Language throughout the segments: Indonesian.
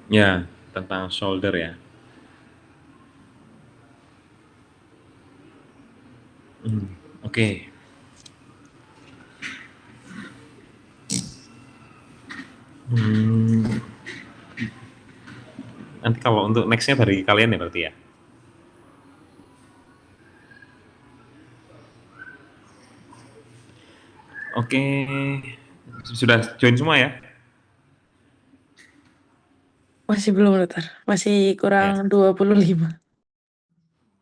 Ya, tentang shoulder ya. Oke. Hmm, nanti kalau untuk next-nya dari kalian ya berarti ya? Oke, sudah join semua ya? Masih belum, Dokter. Masih kurang Ya. 25.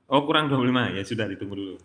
Oh, kurang 25, ya sudah ditunggu dulu.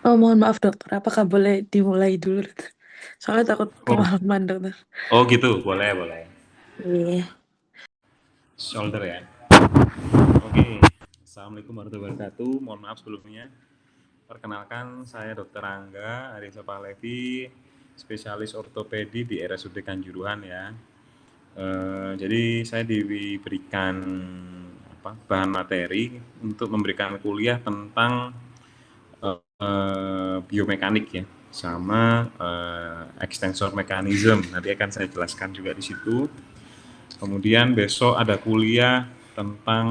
Oh, mohon maaf, Dokter. Apakah boleh dimulai dulu, Dokter? Soalnya takut Oh, kemalaman, dokter. oh gitu, boleh, boleh. Iya. Shoulder ya. Oke. Assalamualaikum warahmatullahi wabarakatuh. Mohon maaf sebelumnya. Perkenalkan, saya Dr. Angga Arisa Pahlevi, spesialis ortopedi di RSUD Kanjuruhan ya. Jadi saya diberikan bahan materi untuk memberikan kuliah tentang biomekanik ya, sama extensor mechanism. Nanti akan saya jelaskan juga di situ. Kemudian besok ada kuliah tentang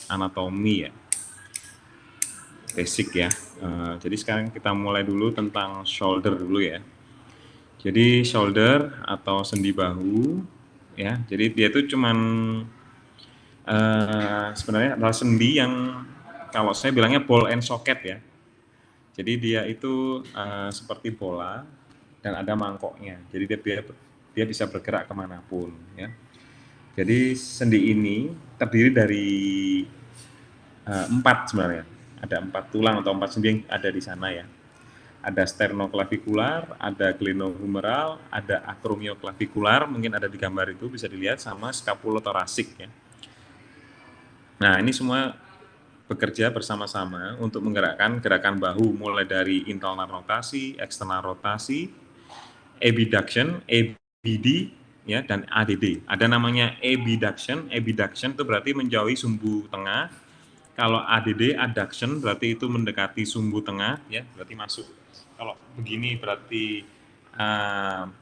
anatomi ya, basic ya. Jadi sekarang kita mulai dulu tentang shoulder dulu ya. Jadi shoulder atau sendi bahu ya. Jadi dia itu cuman sebenarnya adalah sendi yang kalau saya bilangnya ball and socket ya. Jadi dia itu seperti bola dan ada mangkoknya. Jadi dia bisa bergerak kemanapun ya. Jadi sendi ini terdiri dari 4 sebenarnya. Ada 4 tulang atau 4 sendi yang ada di sana ya. Ada sternoclavicular, ada glenohumeral, ada acromioclavicular, mungkin ada di gambar itu bisa dilihat, sama scapulothoracik ya. Nah, ini semua bekerja bersama-sama untuk menggerakkan gerakan bahu mulai dari internal rotasi, eksternal rotasi, abduction, ABD ya, dan ADD. Ada namanya abduction, abduction itu berarti menjauhi sumbu tengah. Kalau ADD, adduction, berarti itu mendekati sumbu tengah ya, berarti masuk. Kalau begini berarti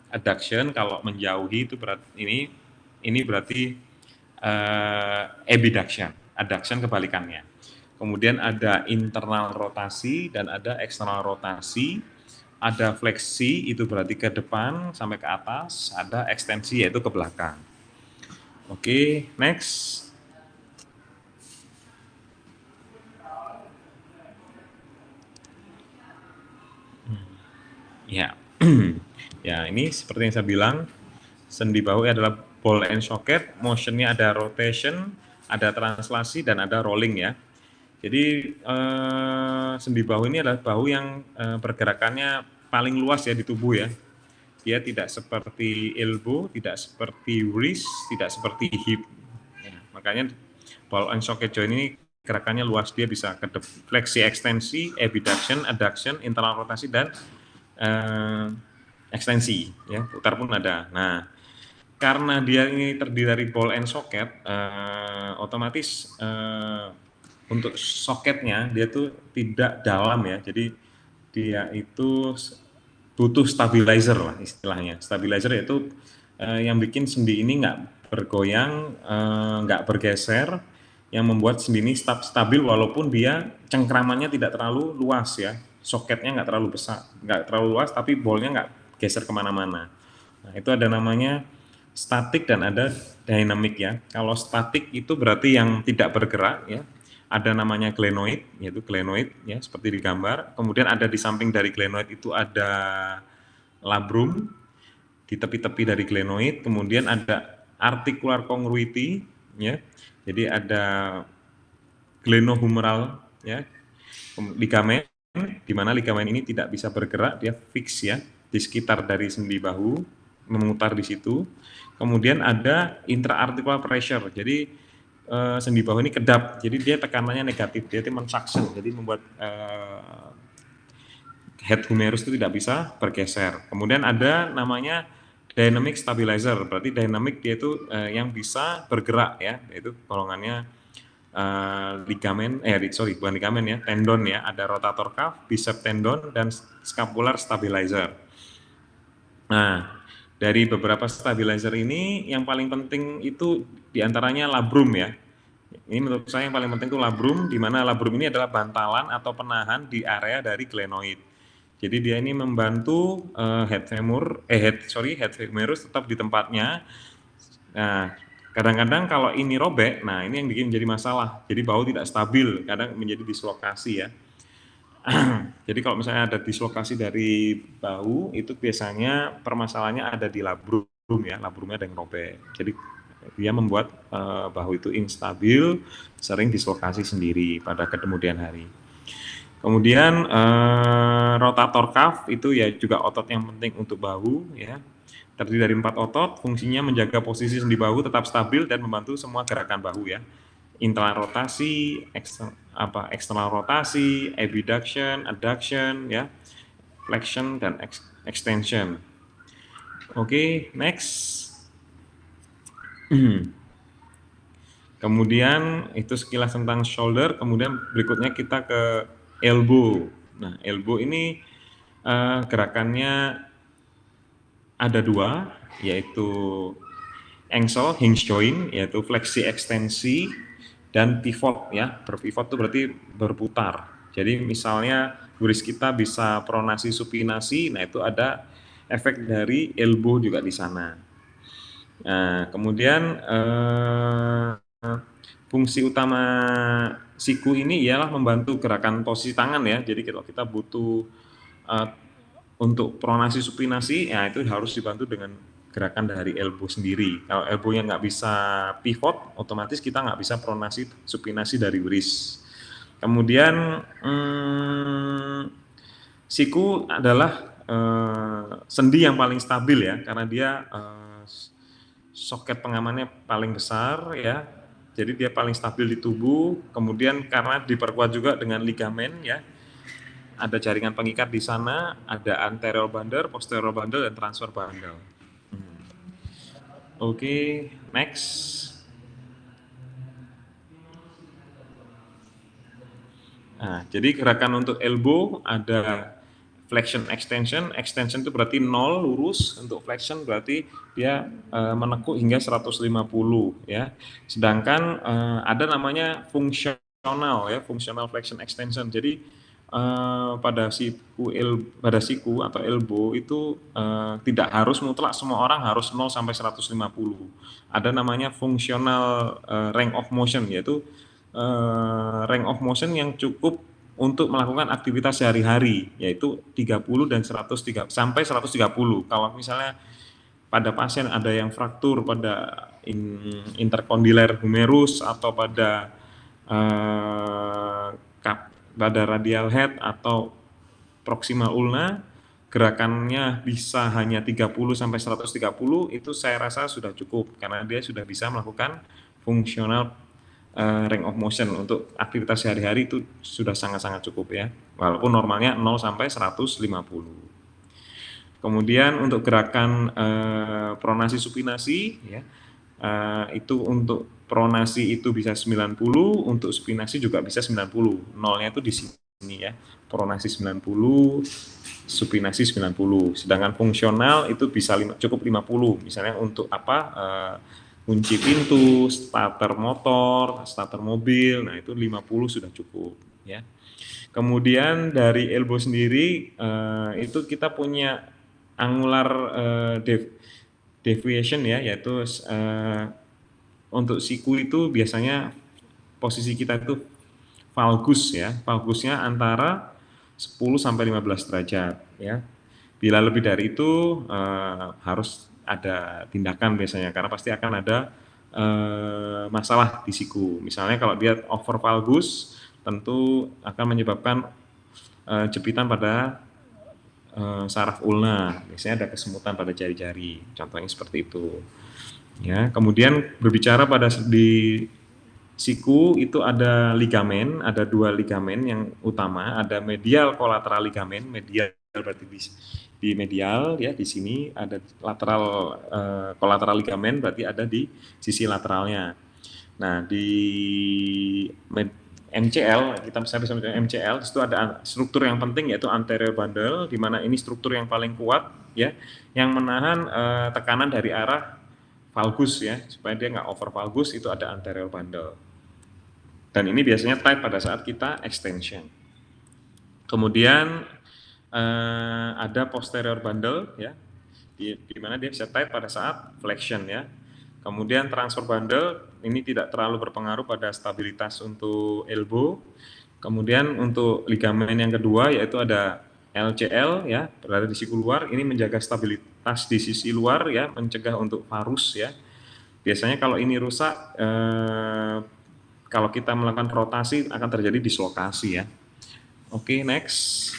adduction, kalau menjauhi itu berarti ini berarti abduction, adduction kebalikannya. Kemudian ada internal rotasi dan ada eksternal rotasi. Ada fleksi, itu berarti ke depan sampai ke atas. Ada ekstensi, yaitu ke belakang. Oke, next. Ya, ya ini seperti yang saya bilang, sendi bahu adalah ball and socket, motionnya ada rotation, ada translasi, dan ada rolling ya. Jadi sendi bahu ini adalah bahu yang pergerakannya paling luas ya di tubuh ya. Dia tidak seperti elbow, tidak seperti wrist, tidak seperti hip. Ya, makanya ball and socket joint ini gerakannya luas, dia bisa ke fleksi, ekstensi, abduction, adduction, internal rotasi, dan ekstensi ya, putar pun ada. Nah, karena dia ini terdiri dari ball and socket, otomatis untuk soketnya dia tuh tidak dalam ya, jadi dia itu butuh stabilizer lah istilahnya. Stabilizer yaitu yang bikin sendi ini nggak bergoyang, nggak bergeser, yang membuat sendi ini stabil walaupun dia cengkramannya tidak terlalu luas ya, soketnya nggak terlalu besar, nggak terlalu luas, tapi bolnya nggak geser kemana-mana. Nah, itu ada namanya statik dan ada dynamic ya. Kalau statik itu berarti yang tidak bergerak ya. Ada namanya glenoid, yaitu glenoid ya, seperti di gambar. Kemudian ada di samping dari glenoid itu ada labrum, di tepi-tepi dari glenoid. Kemudian ada articular congruity ya. Jadi ada glenohumeral ya, ligamen, di mana ligamen ini tidak bisa bergerak, dia fix ya di sekitar dari sendi bahu, memutar di situ. Kemudian ada intraarticular pressure, jadi sendi bahu ini kedap, jadi dia tekanannya negatif, dia mensuction, jadi membuat head humerus itu tidak bisa bergeser. Kemudian ada namanya dynamic stabilizer, berarti dynamic dia itu yang bisa bergerak ya, yaitu golongannya ligamen, bukan ligamen ya, tendon ya, ada rotator cuff, bicep tendon, dan scapular stabilizer. Nah, dari beberapa stabilizer ini yang paling penting itu diantaranya labrum ya. Ini menurut saya yang paling penting itu labrum, di mana labrum ini adalah bantalan atau penahan di area dari glenoid. Jadi dia ini membantu head humerus tetap di tempatnya. Nah, kadang-kadang kalau ini robek, nah ini yang bikin menjadi masalah. Jadi bahu tidak stabil, kadang menjadi dislokasi ya. Jadi kalau misalnya ada dislokasi dari bahu, itu biasanya permasalahannya ada di labrum ya, labrumnya ada yang robek. Jadi dia membuat bahu itu instabil, sering dislokasi sendiri pada kemudian hari. Kemudian rotator cuff itu ya juga otot yang penting untuk bahu ya. Terdiri dari 4 otot, fungsinya menjaga posisi sendi bahu tetap stabil dan membantu semua gerakan bahu ya. Internal rotasi, external rotasi, abduction, adduction ya, flexion dan extension. Oke, next. Kemudian itu sekilas tentang shoulder, kemudian berikutnya kita ke elbow. Nah, elbow ini gerakannya ada dua, yaitu ankle hinge joint, yaitu fleksi ekstensi dan pivot ya. Berpivot itu berarti berputar. Jadi misalnya guris kita bisa pronasi supinasi, nah itu ada efek dari elbow juga di sana. Nah, kemudian fungsi utama siku ini ialah membantu gerakan posisi tangan ya. Jadi kalau kita butuh untuk pronasi supinasi, ya itu harus dibantu dengan gerakan dari elbow sendiri. Kalau elbow-nya nggak bisa pivot, otomatis kita nggak bisa pronasi supinasi dari wrist. Kemudian siku adalah sendi yang paling stabil ya, karena dia soket pengamannya paling besar ya, jadi dia paling stabil di tubuh. Kemudian karena diperkuat juga dengan ligamen ya, ada jaringan pengikat di sana, ada anterior bundle, posterior bundle, dan transfer bundle. Oke, next. Nah, jadi gerakan untuk elbow ada flexion extension. Extension itu berarti 0 lurus, untuk flexion berarti dia menekuk hingga 150 ya. Sedangkan ada namanya fungsional ya, fungsional flexion extension. Jadi pada siku atau elbow itu tidak harus mutlak semua orang harus 0 sampai 150. Ada namanya fungsional range of motion, yaitu range of motion yang cukup untuk melakukan aktivitas sehari-hari, yaitu 30 dan 130 sampai 130. Kalau misalnya pada pasien ada yang fraktur pada intercondylar humerus atau pada pada radial head atau proximal ulna, gerakannya bisa hanya 30 sampai 130, itu saya rasa sudah cukup karena dia sudah bisa melakukan fungsional range of motion. Untuk aktivitas sehari-hari itu sudah sangat-sangat cukup ya, walaupun normalnya 0 sampai 150. Kemudian untuk gerakan pronasi supinasi ya, itu untuk pronasi itu bisa 90, untuk supinasi juga bisa 90. Nolnya itu di sini ya, pronasi 90, supinasi 90. Sedangkan fungsional itu bisa cukup 50. Misalnya untuk apa? Kunci pintu, starter motor, starter mobil, nah itu 50 sudah cukup ya. Kemudian dari elbow sendiri itu kita punya angular deviation ya, yaitu untuk siku itu biasanya posisi kita itu valgus ya. Valgusnya antara 10 sampai 15 derajat ya. Bila lebih dari itu harus ada tindakan biasanya, karena pasti akan ada masalah di siku. Misalnya kalau dia over valgus, tentu akan menyebabkan jepitan pada saraf ulna. Biasanya ada kesemutan pada jari-jari. Contohnya seperti itu. Ya, kemudian berbicara pada di siku itu ada ligamen, ada dua ligamen yang utama, ada medial kolateral ligamen, medial berarti di medial ya, di sini ada lateral kolateral ligamen berarti ada di sisi lateralnya. Nah, di MCL, kita bisa MCL, itu ada struktur yang penting yaitu anterior bundle, di mana ini struktur yang paling kuat ya, yang menahan tekanan dari arah valgus ya, supaya dia nggak over valgus, itu ada anterior bundle. Dan ini biasanya tight pada saat kita extension. Kemudian ada posterior bundle ya, di mana dia bisa tight pada saat flexion ya. Kemudian transfer bundle ini tidak terlalu berpengaruh pada stabilitas untuk elbow. Kemudian untuk ligamen yang kedua yaitu ada LCL ya, berada di siku luar, ini menjaga stabilitas di sisi luar ya, mencegah untuk varus ya. Biasanya kalau ini rusak, kalau kita melakukan rotasi akan terjadi dislokasi ya. Oke, next.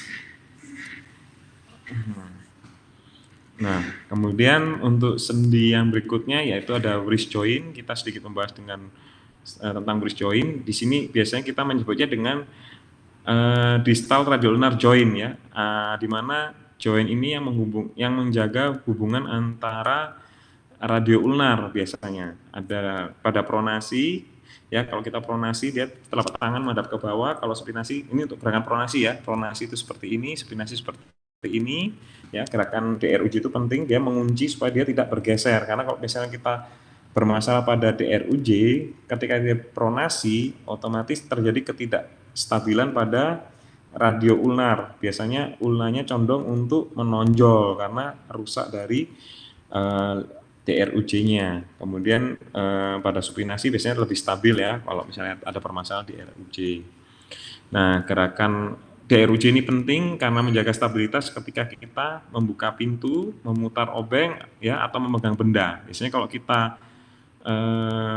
Nah, kemudian untuk sendi yang berikutnya yaitu ada wrist joint. Kita sedikit membahas tentang wrist joint. Di sini biasanya kita menyebutnya dengan distal radioulnar joint ya, di mana joint ini yang menjaga hubungan antara radioulnar biasanya. Ada pada pronasi ya, kalau kita pronasi dia telapak tangan menghadap ke bawah, kalau supinasi ini untuk gerakan pronasi ya. Pronasi itu seperti ini, supinasi seperti ini ya. Gerakan DRUJ itu penting, dia mengunci supaya dia tidak bergeser, karena kalau misalnya kita bermasalah pada DRUJ ketika dia pronasi otomatis terjadi ketidakstabilan pada radio ulnar. Biasanya ulnanya condong untuk menonjol karena rusak dari DRUJ-nya. Kemudian pada supinasi biasanya lebih stabil ya kalau misalnya ada permasalahan di DRUJ. Nah, gerakan DRUJ ini penting karena menjaga stabilitas ketika kita membuka pintu, memutar obeng ya, atau memegang benda. Biasanya kalau kita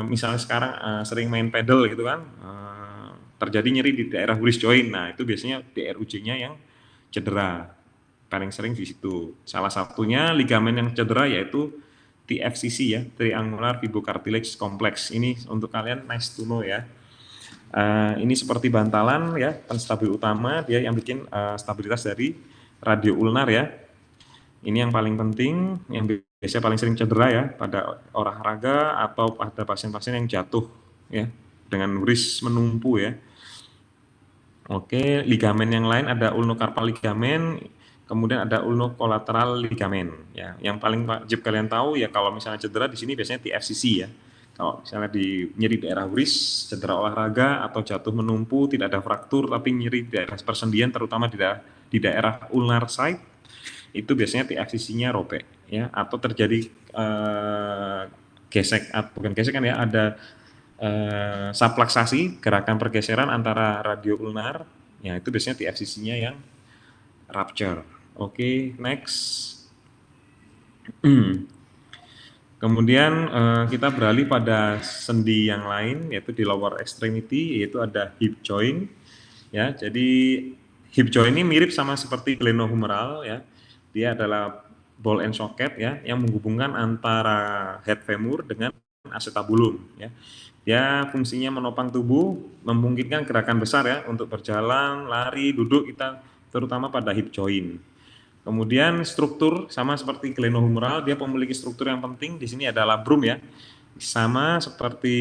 misalnya sekarang sering main pedal gitu kan, terjadi nyeri di daerah wrist joint. Nah, itu biasanya DRUJ-nya yang cedera. Paling sering di situ. Salah satunya ligamen yang cedera yaitu TFCC ya, Triangular Fibrocartilage Complex. Ini untuk kalian nice to know ya. Ini seperti bantalan ya, penstabil utama, dia yang bikin stabilitas dari radio ulnar ya. Ini yang paling penting, yang biasanya paling sering cedera ya pada olahraga atau pada pasien-pasien yang jatuh ya dengan wrist menumpu ya. Oke, ligamen yang lain ada ulnocarpal ligamen, kemudian ada ulnocolateral ligamen ya. Yang paling wajib kalian tahu ya kalau misalnya cedera di sini biasanya TFCC ya. Kalau misalnya di nyeri daerah wrist, cedera olahraga atau jatuh menumpu, tidak ada fraktur tapi nyeri di daerah persendian terutama di daerah ulnar side, itu biasanya TFCC-nya robek ya, atau terjadi gesek, bukan gesek kan ya, ada subluxasi, gerakan pergeseran antara radio ulnar, ya itu biasanya TFCC-nya yang rupture. Oke, next. Kemudian kita beralih pada sendi yang lain yaitu di lower extremity, yaitu ada hip joint ya. Jadi hip joint ini mirip sama seperti glenohumeral ya. Dia adalah ball and socket ya yang menghubungkan antara head femur dengan acetabulum ya. Dia fungsinya menopang tubuh, memungkinkan gerakan besar ya untuk berjalan, lari, duduk, kita terutama pada hip joint. Kemudian struktur sama seperti glenohumeral, dia memiliki struktur yang penting. Di sini ada labrum ya. Sama seperti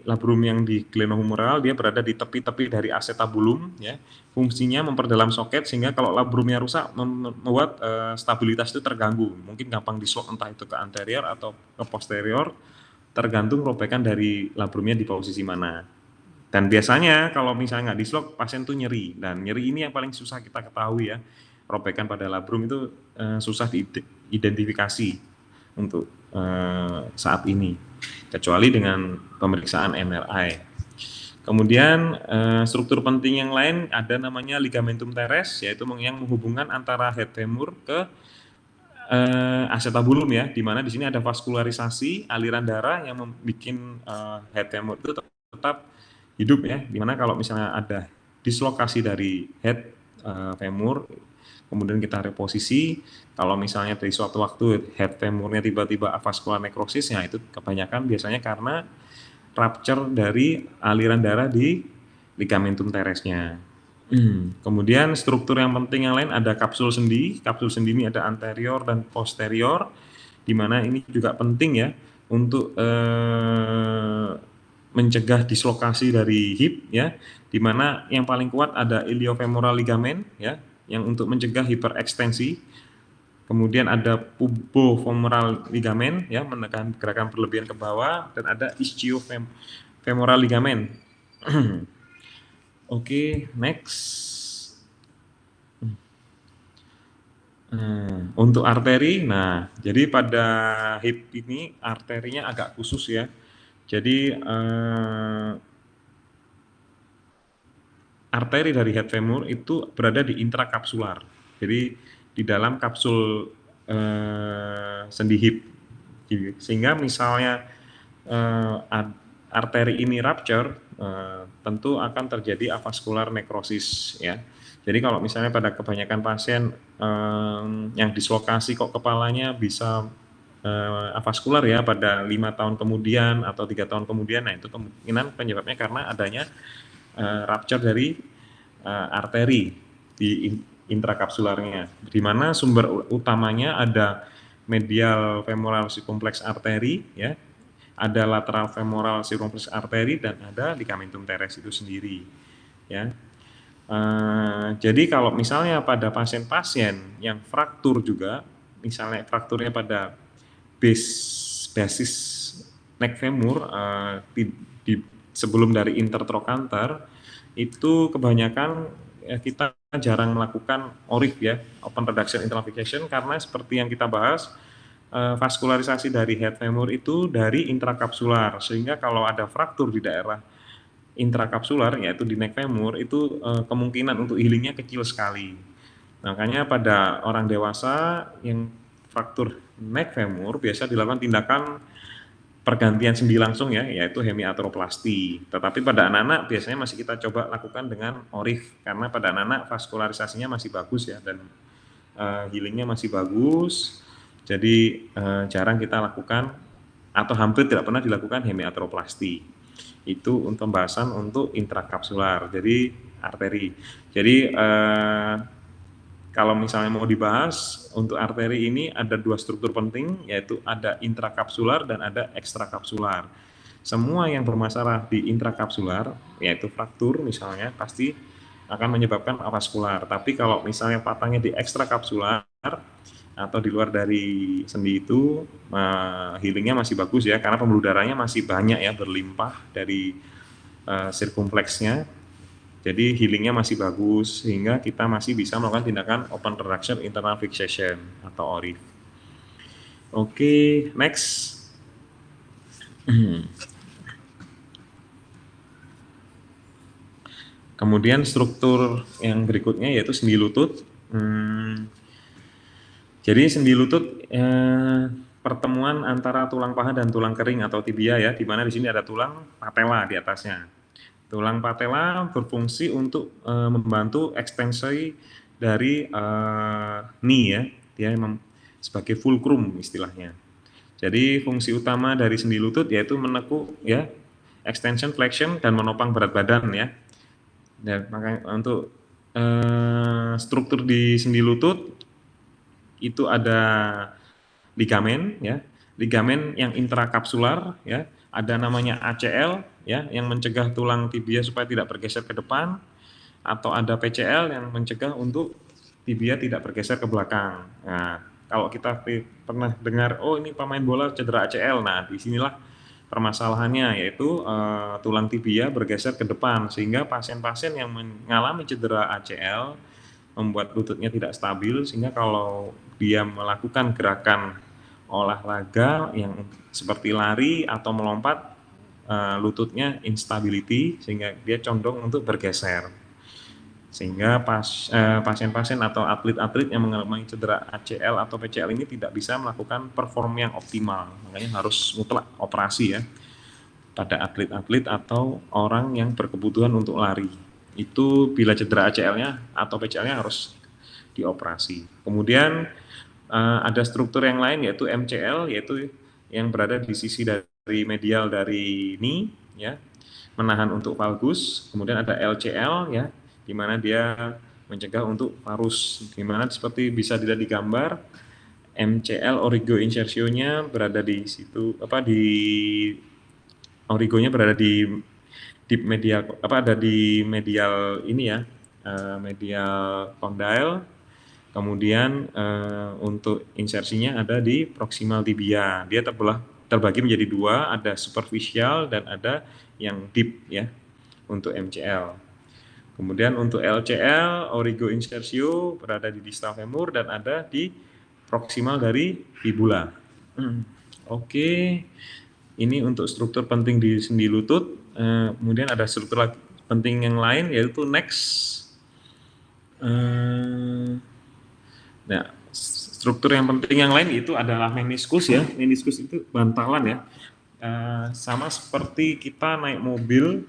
labrum yang di glenohumeral, dia berada di tepi-tepi dari acetabulum ya. Fungsinya memperdalam soket sehingga kalau labrumnya rusak membuat stabilitas itu terganggu. Mungkin gampang dislok entah itu ke anterior atau ke posterior, tergantung robekan dari labrumnya di posisi mana. Dan biasanya kalau misalnya nggak dislok, pasien tuh nyeri. Dan nyeri ini yang paling susah kita ketahui ya. Robekan pada labrum itu susah diidentifikasi untuk saat ini, kecuali dengan pemeriksaan MRI. Kemudian struktur penting yang lain ada namanya ligamentum teres, yaitu yang menghubungkan antara head femur ke acetabulum ya, di mana di sini ada vaskularisasi aliran darah yang membuat head femur itu tetap hidup ya, di mana kalau misalnya ada dislokasi dari head femur, kemudian kita reposisi, kalau misalnya dari suatu waktu head femurnya tiba-tiba avaskular nekrosis, ya itu kebanyakan biasanya karena rupture dari aliran darah di ligamentum teresnya. Kemudian struktur yang penting yang lain ada kapsul sendi. Kapsul sendi ini ada anterior dan posterior, di mana ini juga penting ya untuk mencegah dislokasi dari hip ya, di mana yang paling kuat ada iliofemoral ligamen ya, yang untuk mencegah hiperekstensi. Kemudian ada pubofemoral ligamen ya, menekan gerakan berlebihan ke bawah, dan ada ischiofemoral ligamen. Oke, next. Untuk arteri, nah jadi pada hip ini arterinya agak khusus ya. Jadi arteri dari head femur itu berada di intrakapsular. Jadi di dalam kapsul sendi hip. Sehingga misalnya arteri ini rupture, tentu akan terjadi avaskular nekrosis ya. Jadi kalau misalnya pada kebanyakan pasien yang dislokasi kok kepalanya bisa avaskular ya pada 5 tahun kemudian atau 3 tahun kemudian, nah itu kemungkinan penyebabnya karena adanya rupture dari arteri di intrakapsularnya, di mana sumber utamanya ada medial femoral circumflex arteri ya, ada lateral femoral circumflex arteri, dan ada ligamentum teres itu sendiri ya. Jadi kalau misalnya pada pasien-pasien yang fraktur juga, misalnya frakturnya pada basis neck femur sebelum dari intertrochanter, itu kebanyakan kita jarang melakukan ORIF ya, open reduction internal fixation, karena seperti yang kita bahas, vaskularisasi dari head femur itu dari intrakapsular, sehingga kalau ada fraktur di daerah intrakapsular yaitu di neck femur itu kemungkinan untuk healingnya kecil sekali. Makanya pada orang dewasa yang fraktur neck femur biasa dilakukan tindakan pergantian sendi langsung ya, yaitu hemiartroplasti. Tetapi pada anak-anak biasanya masih kita coba lakukan dengan ORIF, karena pada anak-anak vaskularisasinya masih bagus ya, dan healingnya masih bagus. Jadi jarang kita lakukan atau hampir tidak pernah dilakukan hemiartroplasti. Itu untuk pembahasan untuk intrakapsular, jadi arteri. Jadi kalau misalnya mau dibahas untuk arteri ini ada 2 struktur penting, yaitu ada intrakapsular dan ada ekstrakapsular. Semua yang bermasalah di intrakapsular, yaitu fraktur misalnya, pasti akan menyebabkan avaskular. Tapi kalau misalnya patahnya di ekstrakapsular atau di luar dari sendi itu, healingnya masih bagus ya, karena pembuluh darahnya masih banyak ya, berlimpah dari sirkumfleksnya. Jadi healingnya masih bagus, sehingga kita masih bisa melakukan tindakan open reduction internal fixation atau ORIF. Oke, next. Kemudian struktur yang berikutnya yaitu sendi lutut. Jadi sendi lutut pertemuan antara tulang paha dan tulang kering atau tibia ya, di mana di sini ada tulang patella di atasnya. Tulang patella berfungsi untuk membantu ekstensi dari knee ya, dia sebagai fulcrum istilahnya. Jadi fungsi utama dari sendi lutut yaitu menekuk ya, extension, flexion, dan menopang berat badan ya. Dan makanya untuk struktur di sendi lutut itu ada ligamen ya, ligamen yang intrakapsular ya, ada namanya ACL ya, yang mencegah tulang tibia supaya tidak bergeser ke depan, atau ada PCL yang mencegah untuk tibia tidak bergeser ke belakang. Nah, kalau kita pernah dengar, oh ini pemain bola cedera ACL, nah disinilah permasalahannya, yaitu tulang tibia bergeser ke depan, sehingga pasien-pasien yang mengalami cedera ACL membuat lututnya tidak stabil, sehingga kalau dia melakukan gerakan olahraga yang seperti lari atau melompat, lututnya instability, sehingga dia condong untuk bergeser, sehingga pasien-pasien atau atlet-atlet yang mengalami cedera ACL atau PCL ini tidak bisa melakukan perform yang optimal. Makanya harus mutlak operasi ya pada atlet-atlet atau orang yang berkebutuhan untuk lari. Itu bila cedera ACL-nya atau PCL-nya harus dioperasi. Kemudian ada struktur yang lain yaitu MCL, yaitu yang berada di sisi dari medial dari knee ya, menahan untuk valgus. Kemudian ada LCL ya, di mana dia mencegah untuk varus, di mana seperti bisa dilihat di gambar, MCL origo insertio-nya berada di situ, origonya berada di medial, ada di medial ini ya, medial condyle. Kemudian untuk insersinya ada di proximal tibia. Dia terbagi menjadi 2, ada superficial dan ada yang deep ya untuk MCL. Kemudian untuk LCL, origo insertio berada di distal femur dan ada di proximal dari fibula. Oke. Ini untuk struktur penting di sendi lutut. Kemudian ada struktur penting yang lain yaitu next. Nah, struktur yang penting yang lain itu adalah meniskus ya. Meniskus itu bantalan ya. Sama seperti kita naik mobil,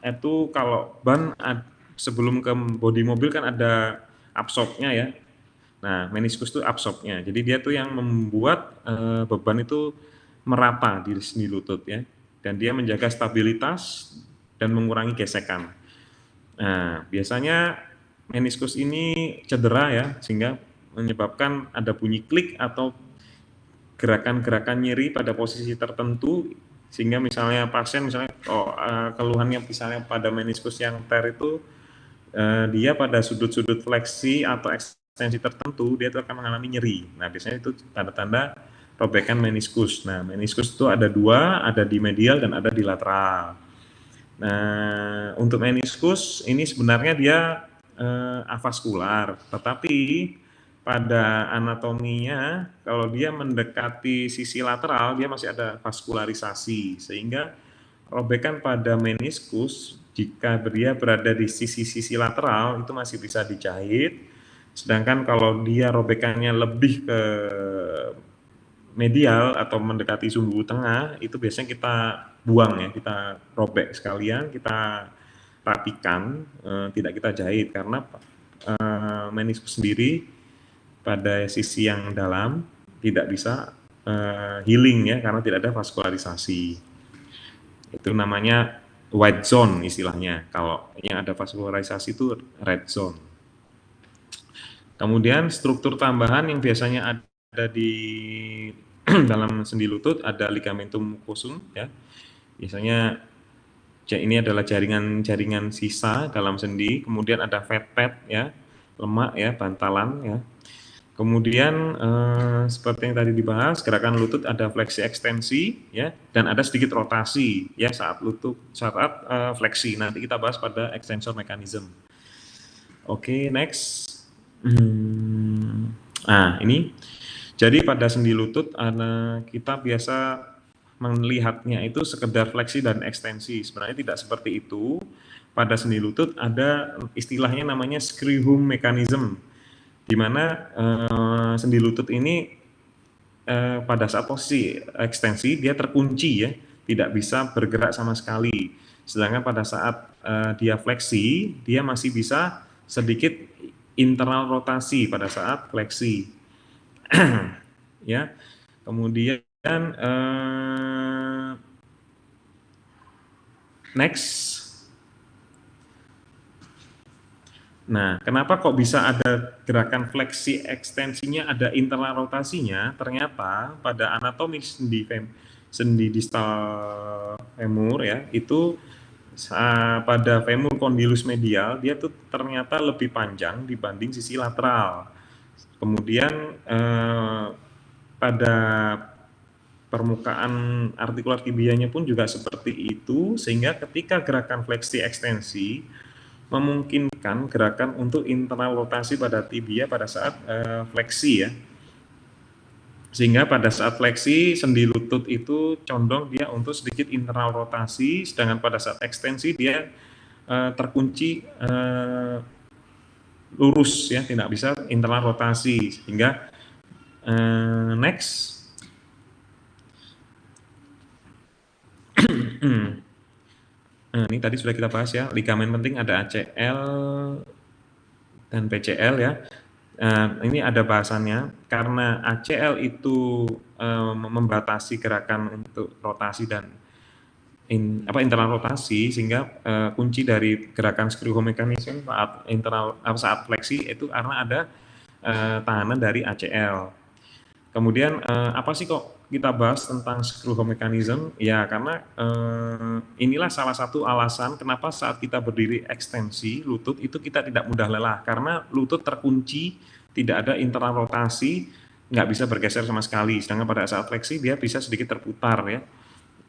itu kalau ban sebelum ke bodi mobil kan ada absorbnya ya. Nah, meniskus itu absorbnya. Jadi dia tuh yang membuat beban itu merata di sendi lutut ya. Dan dia menjaga stabilitas dan mengurangi gesekan. Nah, biasanya meniskus ini cedera ya, sehingga menyebabkan ada bunyi klik atau gerakan-gerakan nyeri pada posisi tertentu, sehingga misalnya pasien misalnya keluhannya misalnya pada meniskus yang tear itu dia pada sudut-sudut fleksi atau ekstensi tertentu dia itu akan mengalami nyeri. Nah, biasanya itu tanda-tanda robekan meniskus. Nah, meniskus itu ada dua, ada di medial dan ada di lateral. Nah, untuk meniskus ini sebenarnya dia avaskular, tetapi pada anatominya kalau dia mendekati sisi lateral dia masih ada vaskularisasi, sehingga robekan pada meniskus jika dia berada di sisi-sisi lateral itu masih bisa dijahit, sedangkan kalau dia robekannya lebih ke medial atau mendekati sumbu tengah itu biasanya kita buang ya, kita robek sekalian, kita rapikan, tidak kita jahit karena meniskus sendiri pada sisi yang dalam tidak bisa healing ya karena tidak ada vaskularisasi. Itu namanya white zone istilahnya. Kalau yang ada vaskularisasi itu red zone. Kemudian struktur tambahan yang biasanya ada di dalam sendi lutut ada ligamentum mucosum ya. Biasanya ini adalah jaringan-jaringan sisa dalam sendi, kemudian ada fat pad ya, lemak ya, bantalan ya. Kemudian seperti yang tadi dibahas, gerakan lutut ada fleksi ekstensi ya, dan ada sedikit rotasi ya saat fleksi. Nanti kita bahas pada extensor mechanism. Oke, next. Nah, ini jadi pada sendi lutut kita biasa melihatnya itu sekedar fleksi dan ekstensi. Sebenarnya tidak seperti itu. Pada sendi lutut ada istilahnya namanya screw mechanism, di mana sendi lutut ini pada saat posisi ekstensi dia terkunci ya, tidak bisa bergerak sama sekali. Sedangkan pada saat dia fleksi, dia masih bisa sedikit internal rotasi pada saat fleksi. Ya. Kemudian next. Nah, kenapa kok bisa ada gerakan fleksi ekstensinya, ada internal rotasinya? Ternyata pada anatomi sendi distal femur ya, itu pada femur condylus medial dia tuh ternyata lebih panjang dibanding sisi lateral. Kemudian pada permukaan artikular tibianya pun juga seperti itu, sehingga ketika gerakan fleksi ekstensi memungkinkan gerakan untuk internal rotasi pada tibia pada saat fleksi ya. Sehingga pada saat fleksi sendi lutut itu condong dia untuk sedikit internal rotasi, sedangkan pada saat ekstensi dia terkunci lurus ya, tidak bisa internal rotasi. Sehingga next. Nah, ini tadi sudah kita bahas ya, ligamen penting ada ACL dan PCL ya. Ini ada bahasannya, karena ACL itu membatasi gerakan untuk rotasi dan internal rotasi, sehingga kunci dari gerakan screw mechanism saat fleksi itu karena ada tahanan dari ACL. Kemudian apa sih kok kita bahas tentang screw mechanism? Ya karena inilah salah satu alasan kenapa saat kita berdiri ekstensi lutut itu kita tidak mudah lelah, karena lutut terkunci, tidak ada internal rotasi, nggak bisa bergeser sama sekali. Sedangkan pada saat fleksi dia bisa sedikit terputar ya.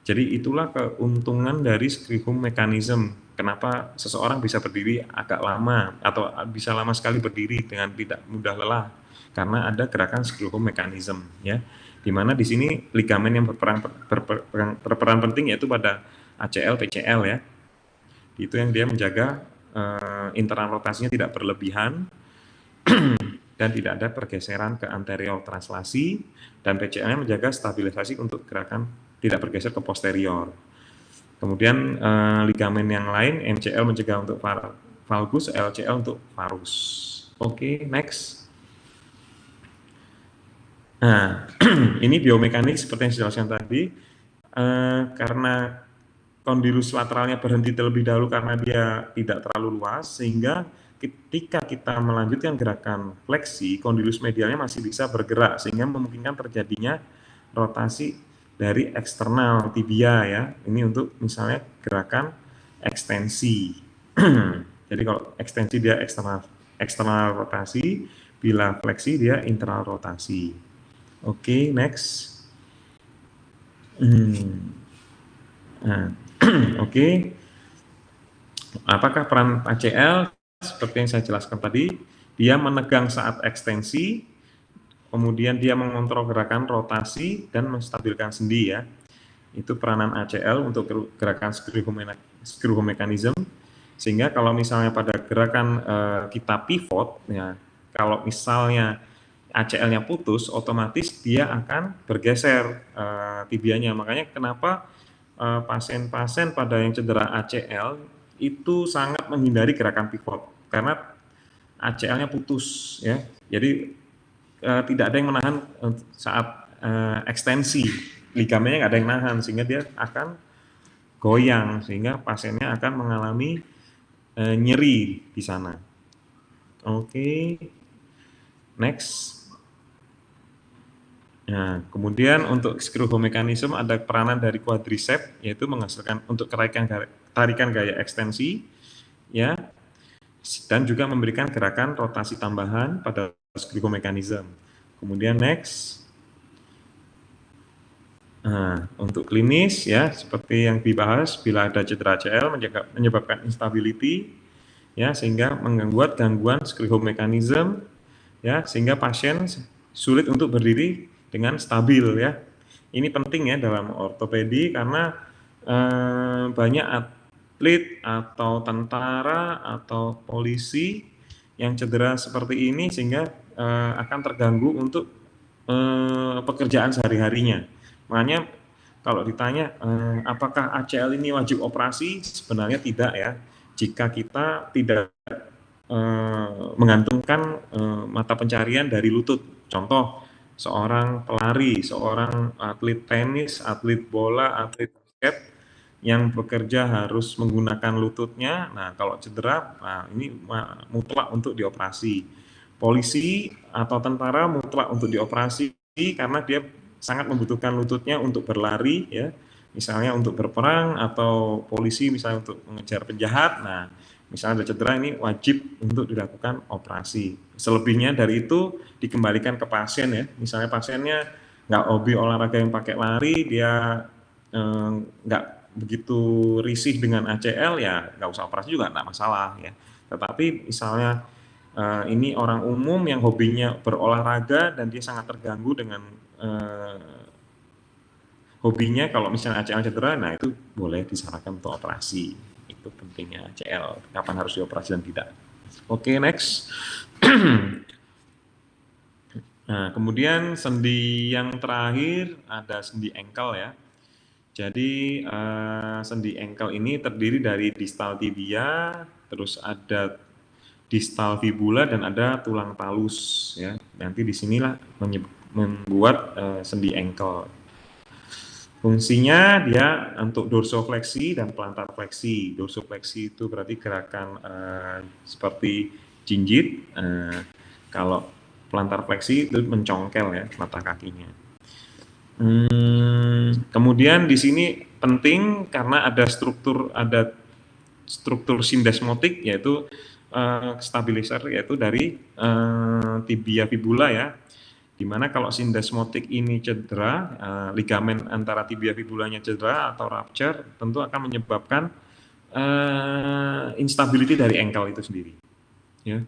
Jadi itulah keuntungan dari screw mechanism. Kenapa seseorang bisa berdiri agak lama atau bisa lama sekali berdiri dengan tidak mudah lelah? Karena ada gerakan screw mechanism ya. Di mana di sini ligamen yang berperan penting yaitu pada ACL PCL ya. Itu yang dia menjaga internal rotasinya tidak berlebihan dan tidak ada pergeseran ke anterior translasi, dan PCL menjaga stabilisasi untuk gerakan tidak bergeser ke posterior. Kemudian ligamen yang lain, MCL mencegah untuk valgus, LCL untuk varus. Oke, next. Nah, ini biomekanik seperti yang dijelaskan tadi, karena kondilus lateralnya berhenti terlebih dahulu karena dia tidak terlalu luas, sehingga ketika kita melanjutkan gerakan fleksi, kondilus medialnya masih bisa bergerak, sehingga memungkinkan terjadinya rotasi dari eksternal tibia ya. Ini untuk misalnya gerakan ekstensi. Jadi kalau ekstensi dia eksternal rotasi, bila fleksi dia internal rotasi. Oke, next. Nah, oke. Apakah peran ACL? Seperti yang saya jelaskan tadi, dia menegang saat ekstensi, kemudian dia mengontrol gerakan rotasi dan menstabilkan sendi ya. Itu peranan ACL untuk gerakan screw home mechanism. Sehingga kalau misalnya pada gerakan kita pivot, ya, kalau misalnya ACL-nya putus, otomatis dia akan bergeser tibianya. Makanya kenapa pasien-pasien pada yang cedera ACL itu sangat menghindari gerakan pivot karena ACL-nya putus ya. Jadi tidak ada yang menahan saat ekstensi, ligamennya nggak ada yang nahan sehingga dia akan goyang sehingga pasiennya akan mengalami nyeri di sana. Oke, next. Nah, kemudian untuk screw home mechanism ada peranan dari quadriceps yaitu menghasilkan untuk tarikan gaya ekstensi ya dan juga memberikan gerakan rotasi tambahan pada screw home mechanism. Kemudian next. Nah, untuk klinis ya seperti yang dibahas bila ada cedera ACL menyebabkan instability ya sehingga membuat gangguan screw home mechanism ya sehingga pasien sulit untuk berdiri dengan stabil ya. Ini penting ya dalam ortopedi karena banyak atlet atau tentara atau polisi yang cedera seperti ini sehingga akan terganggu untuk pekerjaan sehari-harinya. Makanya kalau ditanya apakah ACL ini wajib operasi, sebenarnya tidak ya. Jika kita tidak menggantungkan mata pencarian dari lutut. Contoh, seorang pelari, seorang atlet tenis, atlet bola, atlet basket yang bekerja harus menggunakan lututnya. Nah, kalau cedera, nah ini mutlak untuk dioperasi. Polisi atau tentara mutlak untuk dioperasi karena dia sangat membutuhkan lututnya untuk berlari ya. Misalnya untuk berperang atau polisi misalnya untuk mengejar penjahat. Nah, misalnya ada cedera ini wajib untuk dilakukan operasi. Selebihnya dari itu dikembalikan ke pasien ya. Misalnya pasiennya nggak hobi olahraga yang pakai lari, dia nggak begitu risih dengan ACL ya nggak usah operasi juga nggak masalah ya. Tetapi misalnya ini orang umum yang hobinya berolahraga dan dia sangat terganggu dengan hobinya kalau misalnya ACL cedera, nah itu boleh disarankan untuk operasi. Itu pentingnya ACL, kapan harus dioperasi dan tidak. Oke, next. Nah, kemudian sendi yang terakhir ada sendi ankle ya. Jadi sendi ankle ini terdiri dari distal tibia, terus ada distal fibula dan ada tulang talus ya. Nanti disinilah membuat sendi ankle. Fungsinya dia untuk dorsofleksi dan plantar fleksi. Dorsofleksi itu berarti gerakan seperti jinjit. Kalau plantar fleksi itu mencongkel ya mata kakinya. Kemudian di sini penting karena ada struktur sindesmotik yaitu stabilizer yaitu dari tibia fibula ya. Dimana kalau sindesmotik ini cedera, ligamen antara tibia fibulanya cedera atau rupture, tentu akan menyebabkan instability dari ankle itu sendiri. Ya.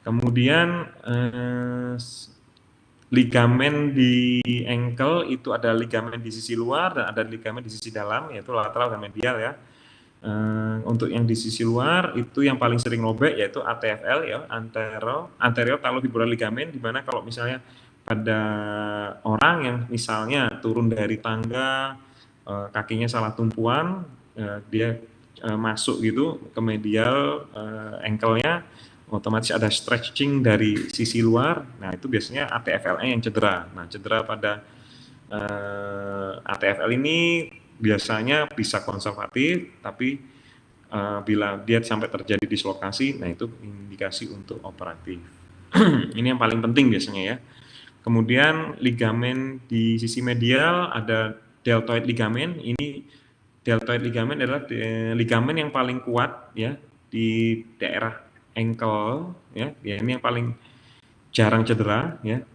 Kemudian ligamen di ankle itu ada ligamen di sisi luar dan ada ligamen di sisi dalam, yaitu lateral dan medial ya. Untuk yang di sisi luar itu yang paling sering robek yaitu ATFL ya, anterior talofibular ligamen, di mana kalau misalnya pada orang yang misalnya turun dari tangga kakinya salah tumpuan, dia masuk gitu ke medial ankle-nya, otomatis ada stretching dari sisi luar. Nah, itu biasanya ATFL-nya yang cedera. Nah, cedera pada ATFL ini biasanya bisa konservatif, tapi bila dia sampai terjadi dislokasi, nah itu indikasi untuk operatif. Ini yang paling penting biasanya ya. Kemudian ligamen di sisi medial ada deltoid ligamen. Ini deltoid ligamen adalah ligamen yang paling kuat ya di daerah ankle ya. Ya ini yang paling jarang cedera ya.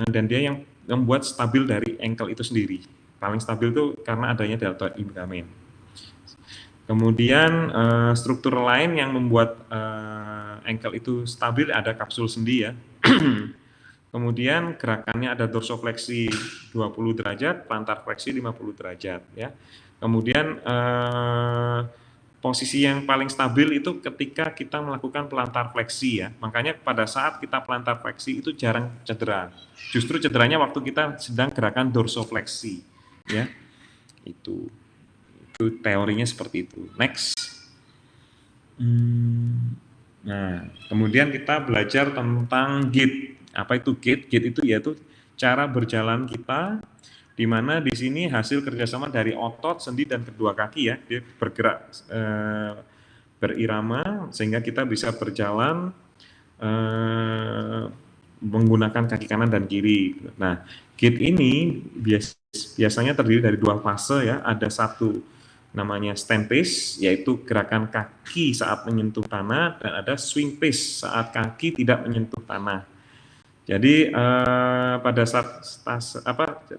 Dan dia yang membuat stabil dari ankle itu sendiri. Paling stabil itu karena adanya deltoid ligamen. Kemudian struktur lain yang membuat ankle itu stabil ada kapsul sendi ya. Kemudian gerakannya ada dorsofleksi 20 derajat, plantar fleksi 50 derajat ya. Kemudian posisi yang paling stabil itu ketika kita melakukan plantar fleksi ya. Makanya pada saat kita plantar fleksi itu jarang cedera. Justru cederanya waktu kita sedang gerakan dorsofleksi ya. Itu teorinya seperti itu. Next. Nah, kemudian kita belajar tentang gait. Apa itu gait? Gait itu yaitu cara berjalan kita, di mana di sini hasil kerjasama dari otot, sendi, dan kedua kaki ya. Dia bergerak berirama sehingga kita bisa berjalan menggunakan kaki kanan dan kiri. Nah, gait ini biasanya terdiri dari dua fase ya. Ada satu namanya stand pace, yaitu gerakan kaki saat menyentuh tanah, dan ada swing pace saat kaki tidak menyentuh tanah. Jadi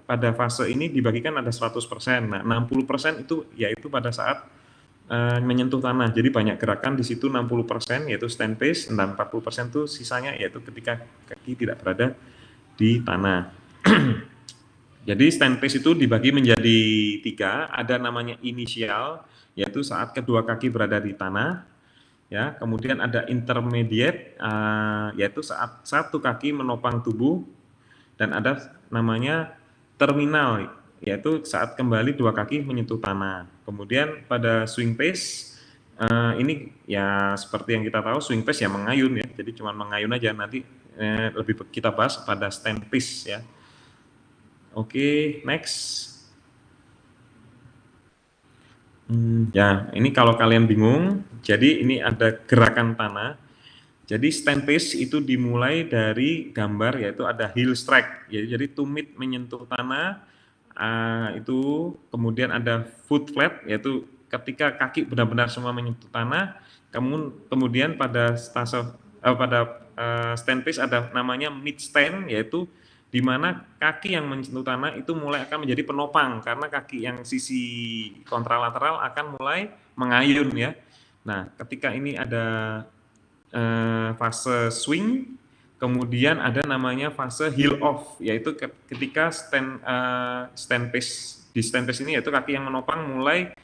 pada fase ini dibagikan ada 100%. Nah, 60% itu yaitu pada saat menyentuh tanah. Jadi banyak gerakan di situ 60% yaitu stand pace, dan 40% itu sisanya yaitu ketika kaki tidak berada di tanah. Jadi stand pace itu dibagi menjadi 3, ada namanya inisial, yaitu saat kedua kaki berada di tanah, ya. Kemudian ada intermediate, yaitu saat satu kaki menopang tubuh, dan ada namanya terminal, yaitu saat kembali dua kaki menyentuh tanah. Kemudian pada swing pace, ini ya seperti yang kita tahu swing pace ya mengayun ya, jadi cuma mengayun aja. Nanti lebih kita bahas pada stand pace ya. Oke, next. Ya, ini kalau kalian bingung, jadi ini ada gerakan tanah. Jadi stand pace itu dimulai dari gambar yaitu ada heel strike. Jadi tumit menyentuh tanah, itu kemudian ada foot flat yaitu ketika kaki benar-benar semua menyentuh tanah. Kemudian pada stand pace ada namanya mid stand yaitu di mana kaki yang menyentuh tanah itu mulai akan menjadi penopang karena kaki yang sisi kontralateral akan mulai mengayun ya. Nah, ketika ini ada fase swing, kemudian ada namanya fase heel off, yaitu ketika stand pace di stand pace ini yaitu kaki yang menopang mulai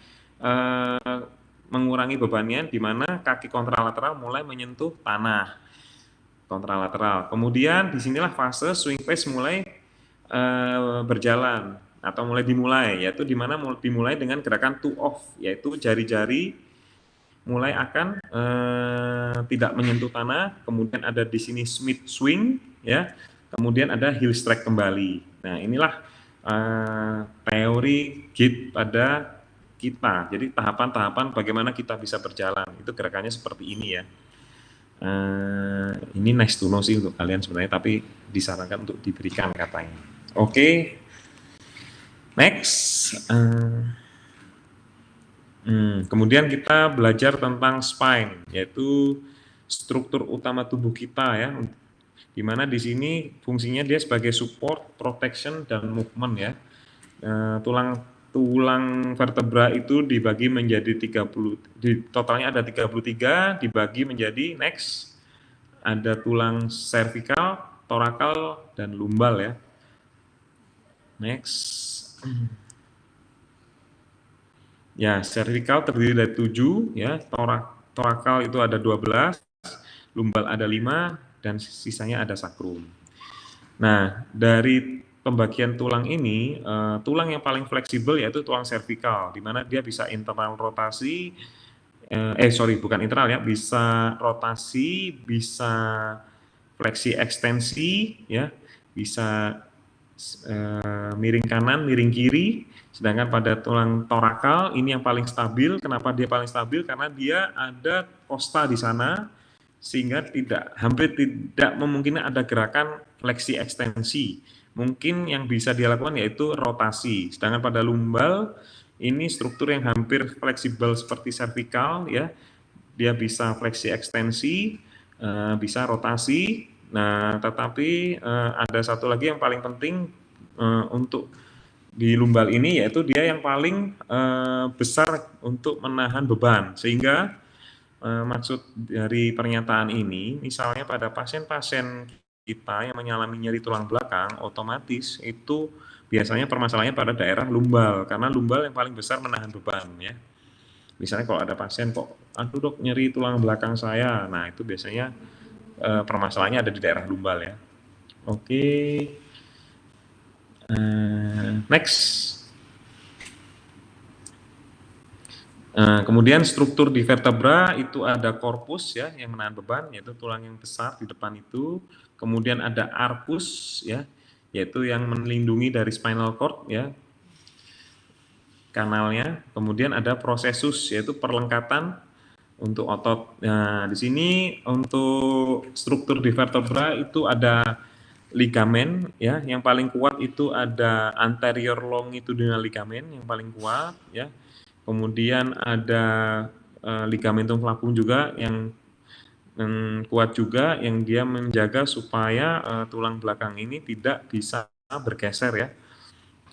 mengurangi bebannya, di mana kaki kontralateral mulai menyentuh tanah. Kontralateral. Kemudian disinilah fase swing pace mulai berjalan atau mulai dimulai, yaitu di mana dimulai dengan gerakan two off, yaitu jari-jari mulai akan tidak menyentuh tanah. Kemudian ada di sini mid swing, ya. Kemudian ada heel strike kembali. Nah, inilah teori gait pada kita. Jadi tahapan-tahapan bagaimana kita bisa berjalan itu gerakannya seperti ini ya. Ini nice to know sih untuk kalian sebenarnya, tapi disarankan untuk diberikan katanya. Oke. Next. Kemudian kita belajar tentang spine, yaitu struktur utama tubuh kita ya. Di mana di sini fungsinya dia sebagai support, protection, dan movement ya. Tulang vertebra itu dibagi menjadi 30, totalnya ada 33, dibagi menjadi next, ada tulang cervical, thoracal, dan lumbal ya. Next. Ya, cervical terdiri dari 7, ya, thoracal itu ada 12, lumbal ada 5, dan sisanya ada sacrum. Nah, dari pembagian tulang ini, tulang yang paling fleksibel yaitu tulang servikal, di mana dia bisa internal rotasi, bukan internal ya, bisa rotasi, bisa fleksi ekstensi, ya, bisa miring kanan, miring kiri. Sedangkan pada tulang torakal ini yang paling stabil. Kenapa dia paling stabil? Karena dia ada kosta di sana, sehingga hampir tidak memungkinkan ada gerakan fleksi ekstensi. Mungkin yang bisa dia lakukan yaitu rotasi. Sedangkan pada lumbal ini struktur yang hampir fleksibel seperti servikal, ya, dia bisa fleksi ekstensi, bisa rotasi. Nah, tetapi ada satu lagi yang paling penting untuk di lumbal ini, yaitu dia yang paling besar untuk menahan beban. Sehingga maksud dari pernyataan ini, misalnya pada pasien-pasien kita yang mengalami nyeri tulang belakang, otomatis itu biasanya permasalahannya pada daerah lumbal, karena lumbal yang paling besar menahan beban, ya. Misalnya kalau ada pasien kok, aduh dok nyeri tulang belakang saya, nah itu biasanya permasalahannya ada di daerah lumbal, ya. Oke, next. Kemudian struktur di vertebra itu ada korpus, ya, yang menahan beban, yaitu tulang yang besar di depan itu. Kemudian ada arcus, ya, yaitu yang melindungi dari spinal cord, ya, kanalnya. Kemudian ada processus, yaitu perlengkapan untuk otot. Nah, di sini untuk struktur di vertebra itu ada ligamen, ya, yang paling kuat itu ada anterior longitudinal ligamen yang paling kuat, ya. Kemudian ada ligamentum flavum juga yang kuat juga, yang dia menjaga supaya tulang belakang ini tidak bisa bergeser, ya.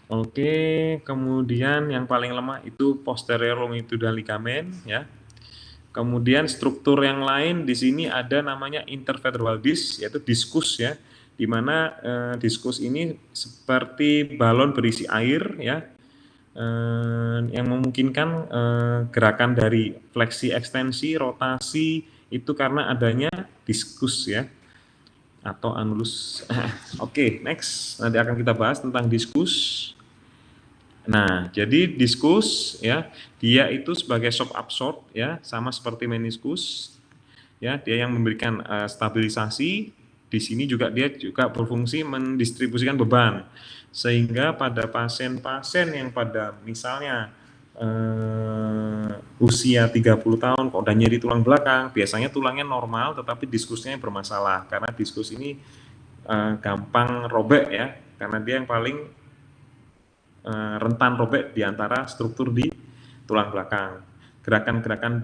Oke, kemudian yang paling lemah itu posterior longitudinal ligamen, ya. Kemudian struktur yang lain di sini ada namanya intervertebral disc, yaitu diskus, ya, di mana diskus ini seperti balon berisi air, ya, yang memungkinkan gerakan dari fleksi ekstensi, rotasi itu karena adanya diskus, ya, atau anulus. Oke, next nanti akan kita bahas tentang diskus. Nah, jadi diskus, ya, dia itu sebagai shock absorb, ya, sama seperti meniskus, ya, dia yang memberikan stabilisasi. Di sini juga dia juga berfungsi mendistribusikan beban, sehingga pada pasien-pasien yang pada misalnya usia 30 tahun kok udah nyeri tulang belakang, biasanya tulangnya normal tetapi diskusnya yang bermasalah, karena diskus ini gampang robek, ya, karena dia yang paling rentan robek di antara struktur di tulang belakang. Gerakan-gerakan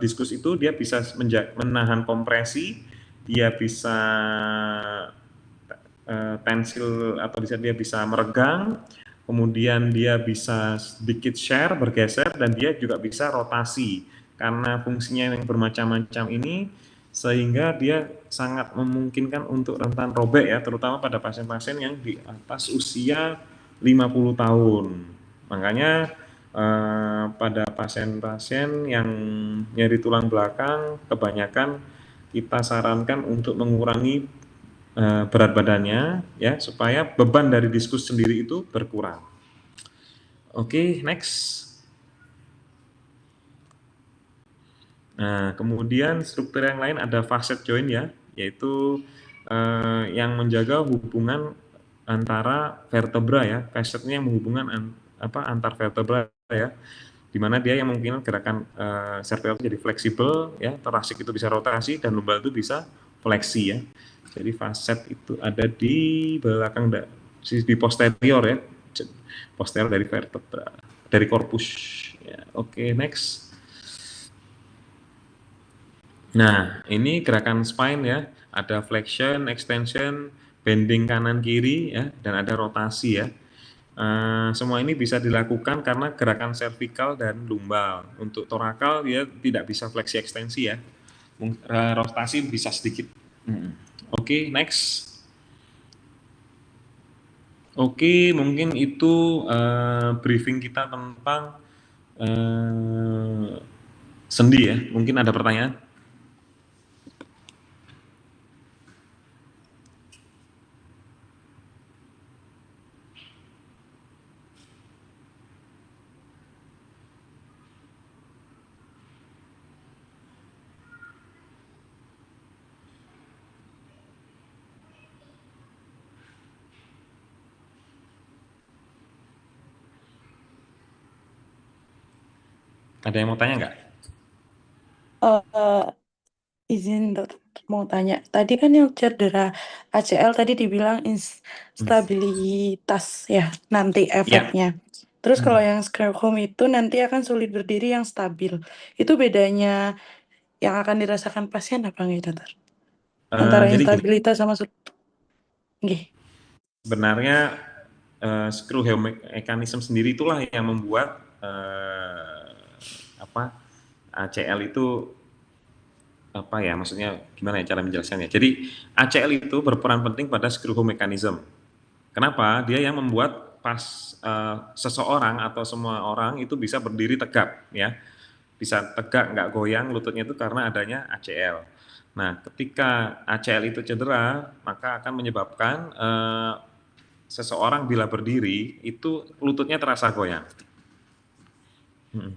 diskus itu dia bisa menahan kompresi, dia bisa tensil atau dia bisa meregang, kemudian dia bisa sedikit share, bergeser, dan dia juga bisa rotasi. Karena fungsinya yang bermacam-macam ini, sehingga dia sangat memungkinkan untuk rentan robek, ya, terutama pada pasien-pasien yang di atas usia 50 tahun. Makanya pada pasien-pasien yang nyeri tulang belakang, kebanyakan kita sarankan untuk mengurangi berat badannya, ya, supaya beban dari diskus sendiri itu berkurang. Oke, next. Nah, kemudian struktur yang lain ada facet joint, ya, yaitu yang menjaga hubungan antara vertebra, ya, facetnya yang menghubungkan antar vertebra, ya, dimana dia yang mungkin gerakan cervical jadi fleksibel, ya, torasik itu bisa rotasi dan lumbal itu bisa fleksi, ya. Jadi facet itu ada di belakang di posterior, ya, posterior dari vertebra, dari korpus, ya. Oke, next. Nah, ini gerakan spine, ya, ada flexion, extension, bending kanan kiri, ya, dan ada rotasi, ya. Semua ini bisa dilakukan karena gerakan servikal dan lumbal. Untuk torakal dia tidak bisa fleksi ekstensi, ya. Rotasi bisa sedikit. Oke, next. Oke, mungkin itu briefing kita tentang sendi, ya. Mungkin ada pertanyaan? Ada yang mau tanya nggak? Eh, izin dokter mau tanya. Tadi kan yang cedera ACL tadi dibilang Hmm. instabilitas ya nanti Ya. efeknya. Terus kalau Hmm. yang scleroderma itu nanti akan sulit berdiri yang stabil. Itu bedanya yang akan dirasakan pasien apa nggak dokter? Antara Jadi gini, instabilitas sama nggih. sebenarnya screw heel mechanism sendiri itulah yang membuat apa ACL itu apa ya, maksudnya gimana ya cara menjelaskannya. Jadi ACL itu berperan penting pada screw heel mechanism. Kenapa? Dia yang membuat pas seseorang atau semua orang itu bisa berdiri tegap ya. Bisa tegak nggak goyang lututnya itu karena adanya ACL. Nah, ketika ACL itu cedera, maka akan menyebabkan seseorang bila berdiri itu lututnya terasa goyang. Hmm.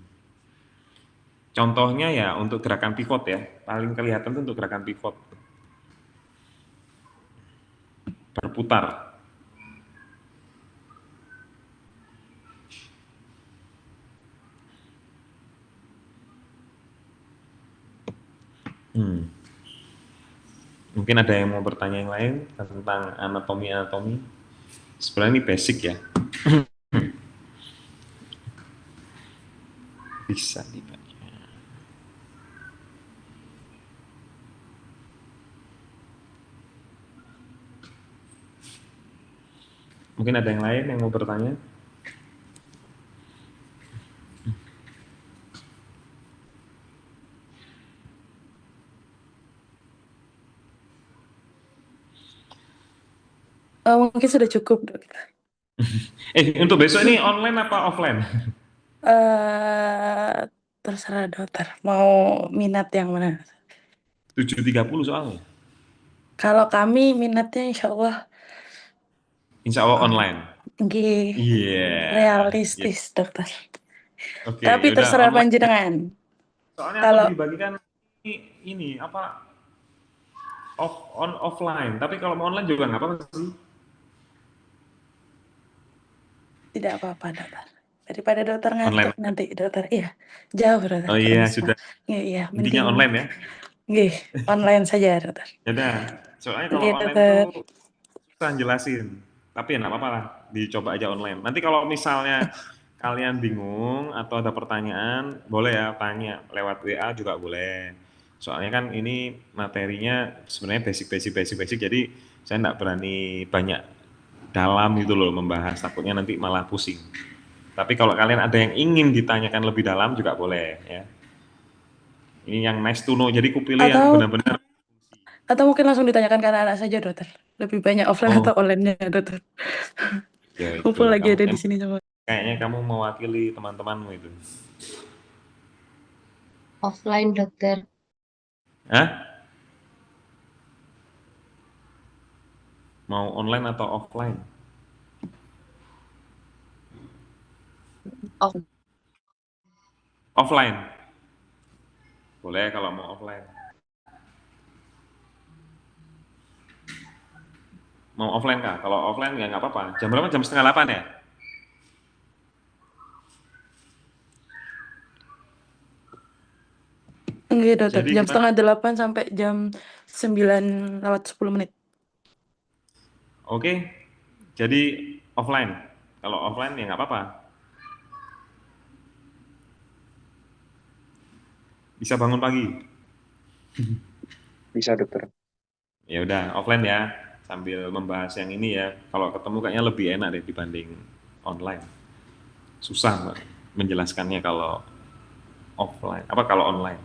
Contohnya ya untuk gerakan pivot ya, paling kelihatan itu untuk gerakan pivot, berputar. Hmm. Mungkin ada yang mau bertanya yang lain tentang anatomi-anatomi. Sebenarnya ini basic ya, bisa dibaca. Mungkin ada yang lain yang mau bertanya. Mungkin sudah cukup dokter. Untuk besok ini online apa offline? eh Terserah dokter. Mau minat yang mana? 7.30 soalnya. Kalau kami minatnya insya Allah Insya Allah eh, online. nggih, Iya. Yeah. realistis dokter. Oke, Tapi ya udah terserah online. panjenengan. Soalnya aku Kalau dibagikan ini apa offline. Tapi kalau mau online juga nggak apa-apa sih. tidak apa-apa dokter. Daripada dokter ngantuk Online. nanti dokter. Iya, jauh dokter Oh ke iya rumah semua. sudah. Iya, iya, Intinya mending online ya. nggih, online saja dokter. Ya udah. Soalnya kalau Oke online tuh dokter. susah jelasin. Tapi ya nggak apa-apa lah. Dicoba aja online. Nanti kalau misalnya kalian bingung atau ada pertanyaan, boleh ya tanya lewat WA juga boleh. Soalnya kan ini materinya sebenarnya basic. Jadi saya nggak berani banyak dalam gitu loh membahas. Takutnya nanti malah pusing. Tapi kalau kalian ada yang ingin ditanyakan lebih dalam juga boleh ya. Ini yang nice to know. Jadi kupilih yang Atau benar-benar. mungkin langsung ditanyakan ke anak-anak saja dokter. Lebih banyak offline Oh atau online-nya dokter. ya Mumpung itulah lagi kamu ada di sini semua. kayaknya kamu mewakili teman-temanmu itu. Offline dokter. Hah? Mau online atau offline? Off. Offline. Boleh kalau mau offline. Mau offline kah? Kalau offline ya nggak apa-apa. Jam berapa? Jam setengah 8 ya? Enggak dokter, Jadi jam gimana? setengah 8 sampai jam 9 lewat 10 menit. Oke. Jadi offline. Kalau offline ya nggak apa-apa. Bisa bangun pagi. Bisa dokter. Ya udah offline ya. Sambil membahas yang ini ya. Kalau ketemu kayaknya lebih enak deh dibanding online. Susah Mbak, menjelaskannya kalau offline. Apa kalau online?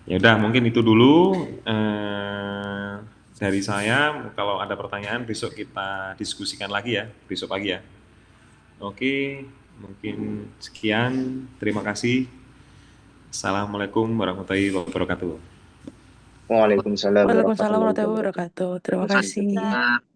Ya udah, mungkin itu dulu dari saya. Kalau ada pertanyaan besok kita diskusikan lagi ya, besok pagi ya. Oke, mungkin sekian. Terima kasih. Assalamualaikum warahmatullahi wabarakatuh. Waalaikumsalam Waalaikumsalam warahmatullahi warahmatullahi wabarakatuh. wabarakatuh. Terima Terima kasih. kasih.